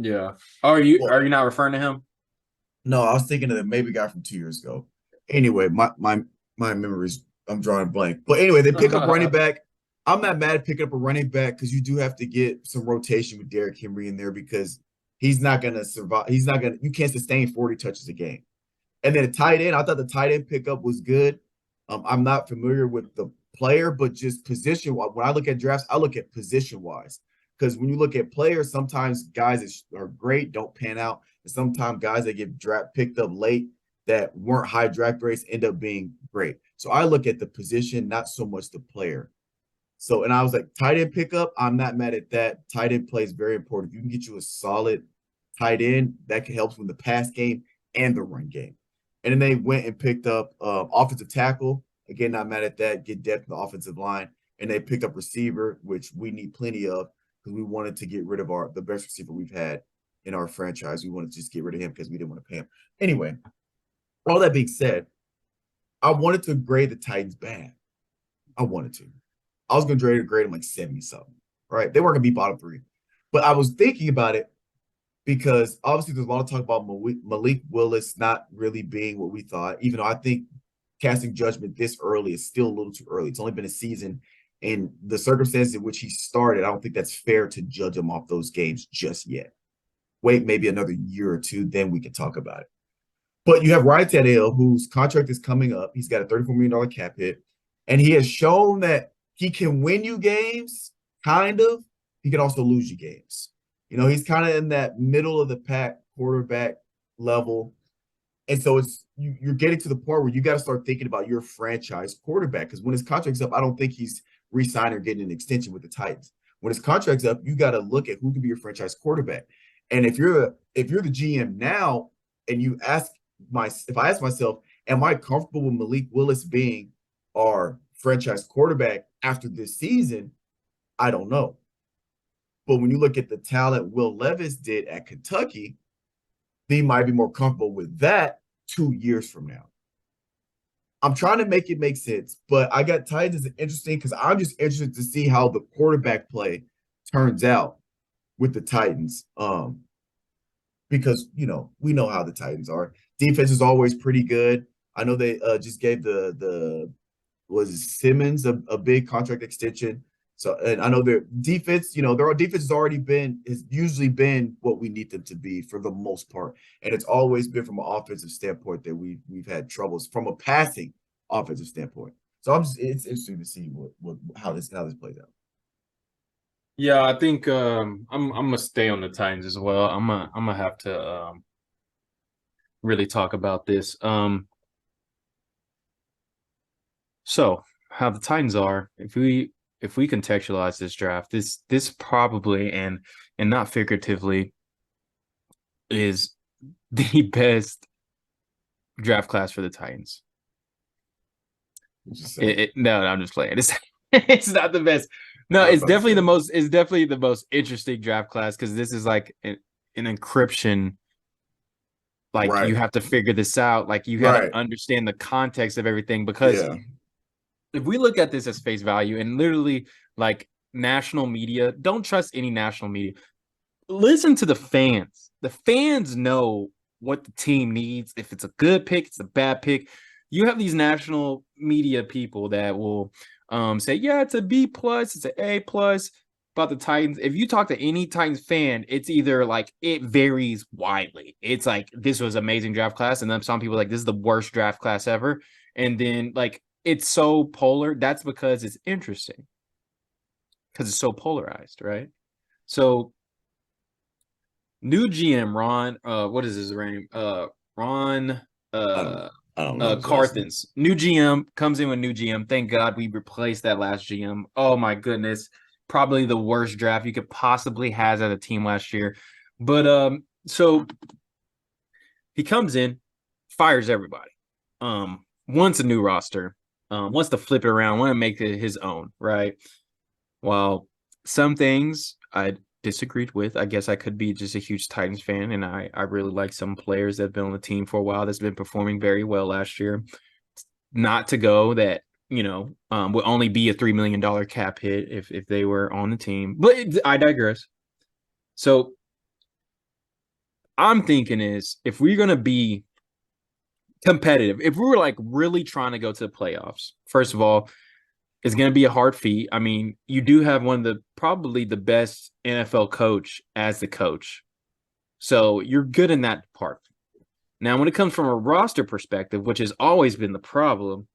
Yeah. Are you not referring to him? No, I was thinking of the maybe guy from 2 years ago. Anyway, my memories, I'm drawing a blank. But anyway, they pick up running back. I'm not mad at picking up a running back because you do have to get some rotation with Derrick Henry in there because he's not going to survive. You can't sustain 40 touches a game. And then a tight end, I thought the tight end pickup was good. I'm not familiar with the player, but just position. When I look at drafts, I look at position-wise. Because when you look at players, sometimes guys that are great don't pan out. And sometimes guys that get picked up late that weren't high draft rates end up being great. So I look at the position, not so much the player. So, and I was like, tight end pickup, I'm not mad at that. Tight end play is very important. If you can get you a solid tight end, that can help with the pass game and the run game. And then they went and picked up offensive tackle. Again, not mad at that. Get depth in the offensive line. And they picked up receiver, which we need plenty of because we wanted to get rid of the best receiver we've had in our franchise. We wanted to just get rid of him because we didn't want to pay him. Anyway, all that being said, I wanted to grade the Titans bad. I wanted to. I was going to grade them like 70-something, right? They weren't going to be bottom 3. But I was thinking about it because obviously there's a lot of talk about Malik Willis not really being what we thought, even though I think casting judgment this early is still a little too early. It's only been a season. And the circumstances in which he started, I don't think that's fair to judge him off those games just yet. Wait maybe another year or 2, then we can talk about it. But you have Ryan Tannehill, whose contract is coming up. He's got a $34 million cap hit. And he has shown that he can win you games, kind of. He can also lose you games. He's kind of in that middle of the pack quarterback level. And so you're getting to the point where you got to start thinking about your franchise quarterback because when his contract's up, I don't think he's re-signing or getting an extension with the Titans. When his contract's up, you got to look at who can be your franchise quarterback. And if you're the GM now and if I ask myself, am I comfortable with Malik Willis being our franchise quarterback after this season, I don't know. But when you look at the talent Will Levis did at Kentucky, they might be more comfortable with that 2 years from now. I'm trying to make it make sense, but I got Titans is interesting because I'm just interested to see how the quarterback play turns out with the Titans. Because we know how the Titans are. Defense is always pretty good. I know they just gave the was it Simmons a big contract extension. So, and I know their defense, their defense has usually been what we need them to be for the most part, and it's always been from an offensive standpoint that we've had troubles from a passing offensive standpoint. So it's interesting to see how this plays out. Yeah, I think I'm gonna stay on the Titans as well. I'm gonna have to really talk about this. So how the Titans are, if we contextualize this draft, this probably and not figuratively is the best draft class for the Titans. No, I'm just playing. It's not the best. No, it's definitely the most. It's definitely the most interesting draft class because this is like an encryption. Like right. You have to figure this out. Like you got to understand the context of everything because if we look at this as face value and literally like national media, don't trust any national media. Listen to the fans. The fans know what the team needs. If it's a good pick, it's a bad pick. You have these national media people that will say, yeah, it's a B plus, it's an A plus about the Titans. If you talk to any Titans fan, it's either like it varies widely. It's like this was amazing draft class, and then some people like this is the worst draft class ever. And then like it's so polar. That's because it's interesting. Because it's so polarized, right? So new GM Ron, what is his name? Ron I don't know. Carthens. New GM comes in with new GM. Thank God we replaced that last GM. Oh my goodness. Probably the worst draft you could possibly have as a team last year. But so he comes in, fires everybody. Wants a new roster. Wants to flip it around, want to make it his own, right? While some things I disagreed with. I guess I could be just a huge Titans fan, and I really like some players that have been on the team for a while that's been performing very well last year. Not to go that, would only be a $3 million cap hit if they were on the team. But I digress. So I'm thinking is if we're going to be competitive, if we were like really trying to go to the playoffs, first of all, it's going to be a hard feat. I mean, you do have one of the probably the best NFL coach as the coach. So you're good in that part. Now, when it comes from a roster perspective, which has always been the problem,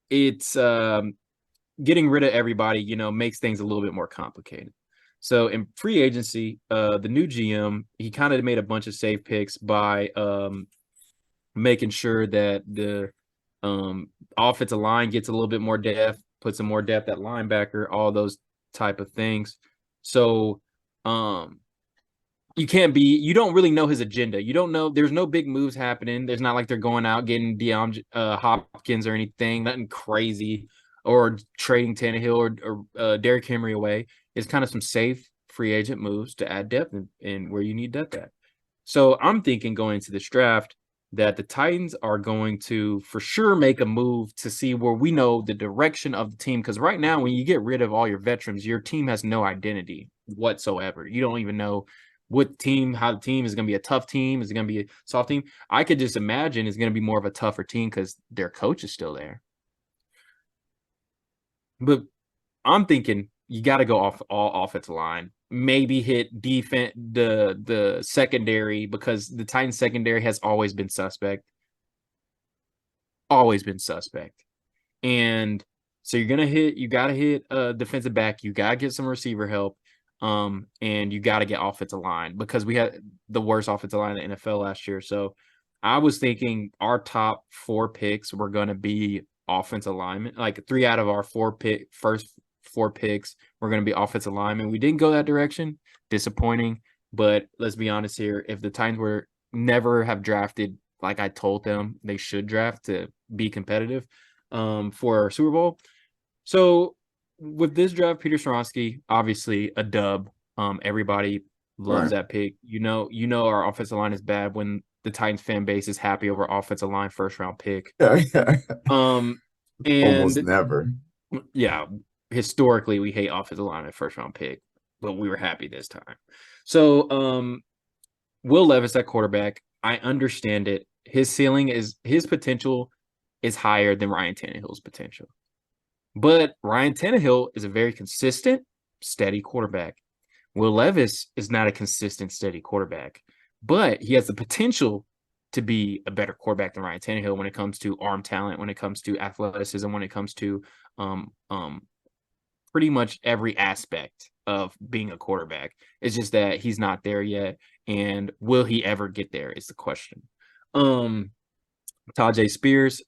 it's getting rid of everybody, makes things a little bit more complicated. So in free agency, the new GM, he kind of made a bunch of safe picks by making sure that the offensive line gets a little bit more depth, put some more depth at linebacker, all those type of things. So you don't really know his agenda. You don't know, there's no big moves happening. There's not like they're going out getting Hopkins or anything, nothing crazy, or trading Tannehill or Derrick Henry away. It's kind of some safe free agent moves to add depth and where you need depth at. So I'm thinking going into this draft that the Titans are going to for sure make a move to see where we know the direction of the team. Because right now, when you get rid of all your veterans, your team has no identity whatsoever. You don't even know how the team is going to be a tough team. Is it going to be a soft team? I could just imagine it's going to be more of a tougher team because their coach is still there. But I'm thinking you got to go off all offensive line. Maybe hit defense, the secondary, because the Titans secondary has always been suspect. Always been suspect. And so you got to hit a defensive back. You got to get some receiver help. And you got to get offensive line because we had the worst offensive line in the NFL last year. So I was thinking our top 4 picks were going to be offensive linemen. Like 3 out of our first 4 picks were going to be offensive linemen. We didn't go that direction. Disappointing. But let's be honest here. If the Titans were never have drafted like I told them they should draft to be competitive, for Super Bowl. So with this draft, Peter Skoronsky, obviously a dub. Everybody loves that pick. You know, our offensive line is bad when the Titans fan base is happy over offensive line first round pick. Almost And never. yeah, historically we hate offensive line at first round pick, but we were happy this time. So Will Levis at quarterback, I understand it. His potential is higher than Ryan Tannehill's potential. But Ryan Tannehill is a very consistent, steady quarterback. Will Levis is not a consistent, steady quarterback, but he has the potential to be a better quarterback than Ryan Tannehill when it comes to arm talent, when it comes to athleticism, when it comes to pretty much every aspect of being a quarterback. It's just that he's not there yet, and will he ever get there is the question. Tajay Spears,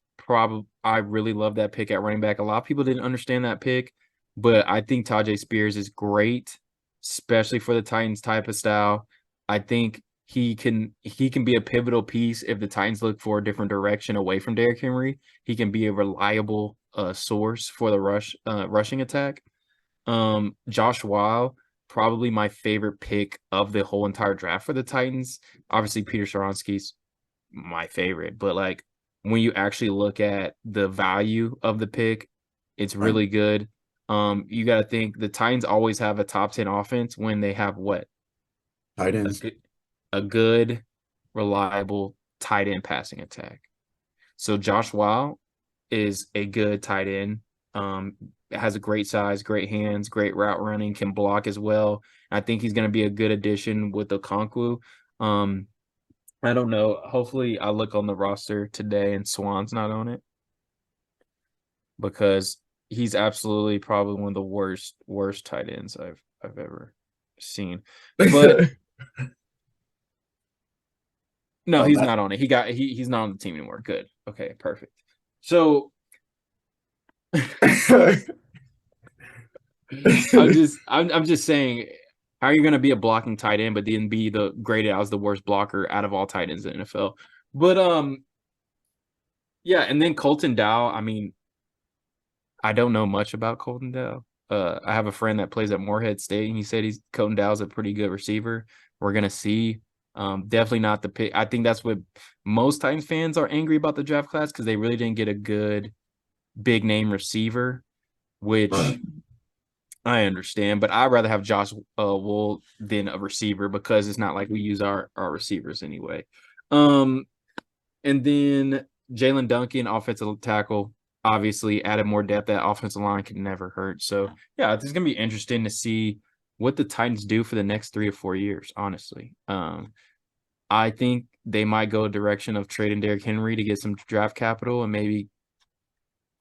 I really love that pick at running back. A lot of people didn't understand that pick, but I think Tajay Spears is great, especially for the Titans type of style. I think he can be a pivotal piece if the Titans look for a different direction away from Derrick Henry. He can be a reliable source for the rushing attack. Josh Weil, probably my favorite pick of the whole entire draft for the Titans. Obviously, Peter Skoronsky's my favorite, but like when you actually look at the value of the pick, it's really good. You got to think the Titans always have a top 10 offense when they have what? Tight ends. A good, reliable tight end passing attack. So Josh Weil is a good tight end. Has a great size, great hands, great route running, can block as well. I think he's going to be a good addition with Okonkwo. I don't know. Hopefully, I look on the roster today and Swan's not on it because he's absolutely probably one of the worst tight ends I've ever seen. But no, he's not on it. He's not on the team anymore. Good. Okay, perfect. So I'm just saying, how are you going to be a blocking tight end, but then be graded as the worst blocker out of all tight ends in the NFL? But yeah, and then Colton Dow. I mean, I don't know much about Colton Dow. I have a friend that plays at Morehead State, and he said Colton Dow's a pretty good receiver. We're gonna see. Definitely not the pick. I think that's what most Titans fans are angry about the draft class because they really didn't get a good big name receiver, which I understand. But I'd rather have Josh Wool than a receiver because it's not like we use our receivers anyway. And then Jalen Duncan, offensive tackle, obviously added more depth. That offensive line can never hurt. So yeah, it's gonna be interesting to see what the Titans do for the next 3 or 4 years, honestly. I think they might go a direction of trading Derrick Henry to get some draft capital, and maybe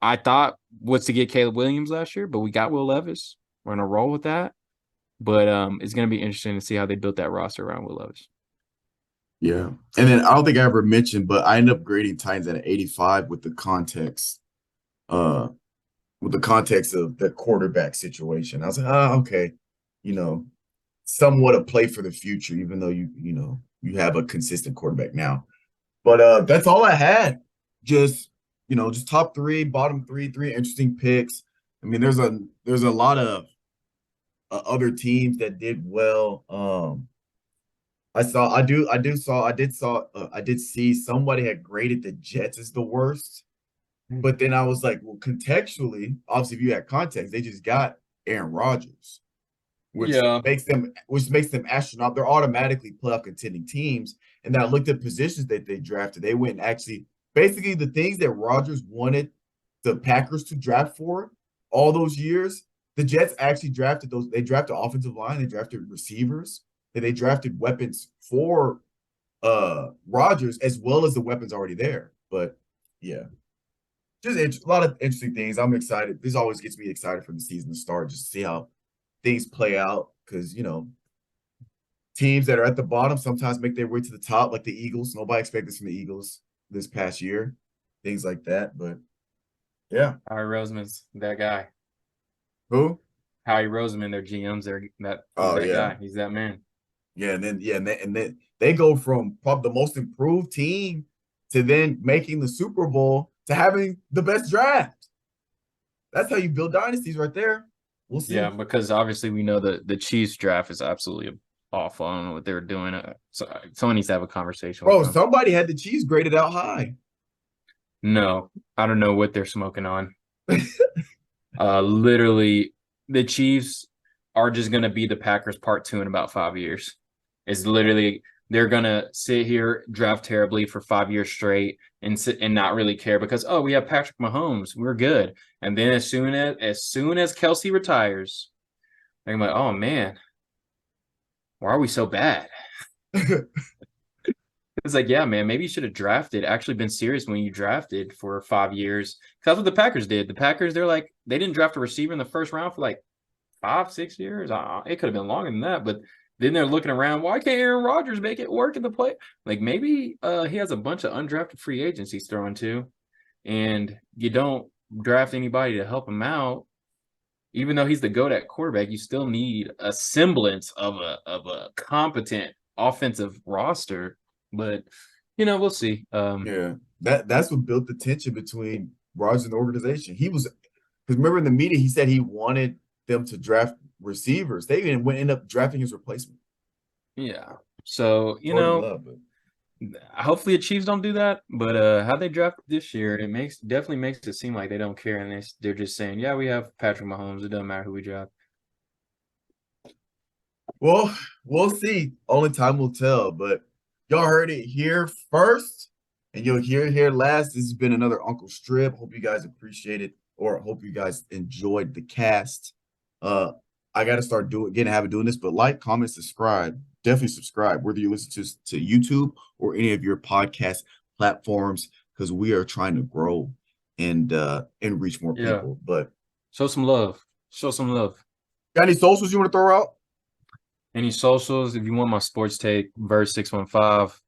I thought was to get Caleb Williams last year, but we got Will Levis. We're gonna roll with that. But it's gonna be interesting to see how they built that roster around Will Levis. Yeah. And then I don't think I ever mentioned, but I ended up grading Titans at an 85 with the context of the quarterback situation. I was like, okay, somewhat a play for the future, even though you have a consistent quarterback now. But that's all I had. Just top 3, bottom 3 interesting picks. I mean, there's a lot of other teams that did well. I did see somebody had graded the Jets as the worst. But then I was like, well, contextually, obviously, if you had context, they just got Aaron Rodgers, which makes them astronaut. They're automatically playoff contending teams. And then I looked at positions that they drafted. They went actually basically the things that Rodgers wanted the Packers to draft for all those years. The Jets actually drafted those. They drafted offensive line. They drafted receivers. And they drafted weapons for Rodgers as well as the weapons already there. But yeah. Just a lot of interesting things. I'm excited. This always gets me excited for the season to start, just to see how things play out. Because teams that are at the bottom sometimes make their way to the top, like the Eagles. Nobody expected this from the Eagles this past year, things like that. But yeah, Howie Roseman's that guy. Who? Howie Roseman, their GMs. Guy. He's that man. Yeah, and then they go from probably the most improved team to then making the Super Bowl. to having the best draft. That's how you build dynasties right there. We'll see. Yeah, because obviously we know that the Chiefs draft is absolutely awful. I don't know what they were doing. So someone needs to have a conversation with Bro, them. somebody had the Chiefs graded out high. No, I don't know what they're smoking on. Literally, the Chiefs are just going to be the Packers part 2 in about 5 years. It's literally they're going to sit here, draft terribly for 5 years straight and sit and not really care because, oh, we have Patrick Mahomes. We're good. And then as soon as Kelsey retires, they're like, oh, man, why are we so bad? It's like, yeah, man, maybe you should have actually been serious when you drafted for 5 years. That's what the Packers did. The Packers, they didn't draft a receiver in the first round for like 5-6 years. It could have been longer than that, but then they're looking around. Why can't Aaron Rodgers make it work in the play? Like maybe he has a bunch of undrafted free agents he's throwing to, and you don't draft anybody to help him out. Even though he's the GOAT at quarterback, you still need a semblance of a competent offensive roster. But we'll see. Yeah, that's what built the tension between Rodgers and the organization. He was because remember in the media he said he wanted them to draft receivers. They even end up drafting his replacement. Yeah. So hopefully the Chiefs don't do that. But how they drafted this year, definitely makes it seem like they don't care, and they're just saying, yeah, we have Patrick Mahomes. It doesn't matter who we draft. Well, we'll see. Only time will tell. But y'all heard it here first, and you'll hear it here last. This has been another Uncle Strib. Hope you guys appreciate it, or hope you guys enjoyed the cast. I got to start getting a habit of doing this, but like, comment, subscribe. Definitely subscribe, whether you listen to YouTube or any of your podcast platforms, because we are trying to grow and reach more people. But show some love. Got any socials you want to throw out? Any socials? If you want my sports take, verse 615.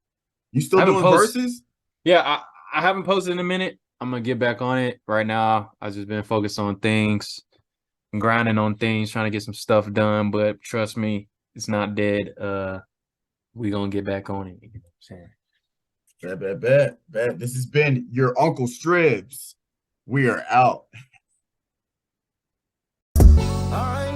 You still doing verses? Yeah, I haven't posted in a minute. I'm gonna get back on it right now. I've just been focused on things, grinding on things, trying to get some stuff done. But trust me, it's not dead. We gonna get back on it. You know what I'm saying? Bet. This has been your Uncle Stribs. We are out. All right.